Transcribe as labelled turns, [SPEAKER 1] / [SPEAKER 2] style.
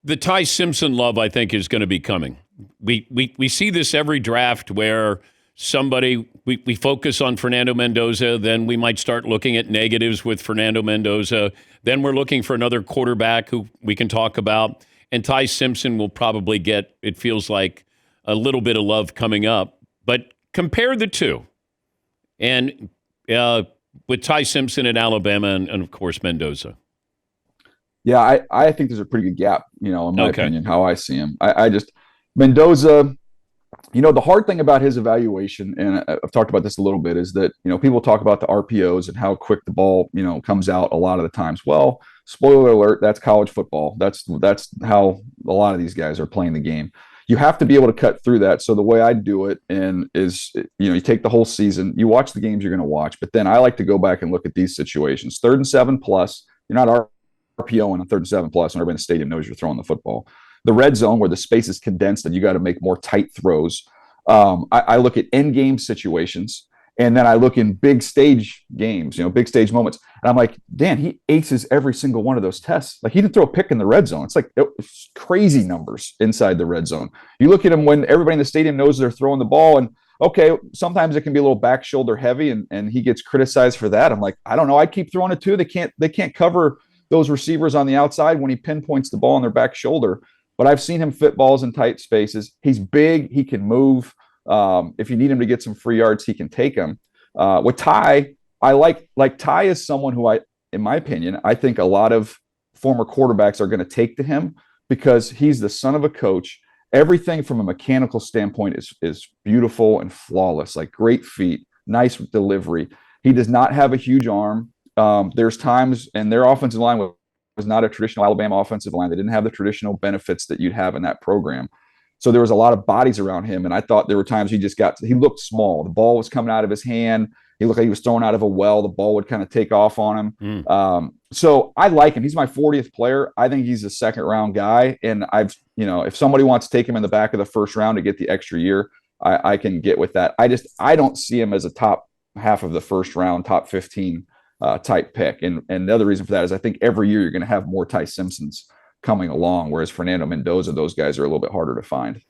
[SPEAKER 1] The Ty Simpson love, I think, is going to be coming. We see this every draft where we focus on Fernando Mendoza, then we might start looking at negatives with Fernando Mendoza. Then we're looking for another quarterback who we can talk about. And Ty Simpson will probably get, it feels like, a little bit of love coming up. But compare the two. And with Ty Simpson in Alabama and of course, Mendoza.
[SPEAKER 2] Yeah, I think there's a pretty good gap, in my
[SPEAKER 1] Okay.
[SPEAKER 2] opinion, how I see him. I just Mendoza, the hard thing about his evaluation, and I've talked about this a little bit, is that, people talk about the RPOs and how quick the ball, comes out a lot of the times. Well, spoiler alert, that's college football. That's how a lot of these guys are playing the game. You have to be able to cut through that. So the way I do it is, you take the whole season, you watch the games you're going to watch, but then I like to go back and look at these situations. 3rd and 7 plus, you're not RPO in a 3rd and 7 plus when everybody in the stadium knows you're throwing the football. The red zone where the space is condensed and you got to make more tight throws. I look at end game situations, and then I look in big stage games, big stage moments. And I'm like, Dan, he aces every single one of those tests. Like, he didn't throw a pick in the red zone. It's like crazy numbers inside the red zone. You look at him when everybody in the stadium knows they're throwing the ball, and okay, sometimes it can be a little back shoulder heavy, and he gets criticized for that. I'm like, I don't know. I keep throwing it too. They can't cover those receivers on the outside when he pinpoints the ball on their back shoulder. But I've seen him fit balls in tight spaces. He's big. He can move. If you need him to get some free yards, he can take them. With Ty, I like Ty is someone who in my opinion, I think a lot of former quarterbacks are going to take to him because he's the son of a coach. Everything from a mechanical standpoint is beautiful and flawless, like great feet, nice delivery. He does not have a huge arm. There's times, and their offensive line was not a traditional Alabama offensive line. They didn't have the traditional benefits that you'd have in that program. So there was a lot of bodies around him, and I thought there were times he looked small. The ball was coming out of his hand. He looked like he was thrown out of a well. The ball would kind of take off on him. So I like him. He's my 40th player. I think he's a 2nd-round guy, and if somebody wants to take him in the back of the 1st round to get the extra year, I can get with that. I don't see him as a top half of the 1st round, top 15 type pick. And the other reason for that is I think every year you're going to have more Ty Simpsons coming along, whereas Fernando Mendoza, those guys are a little bit harder to find.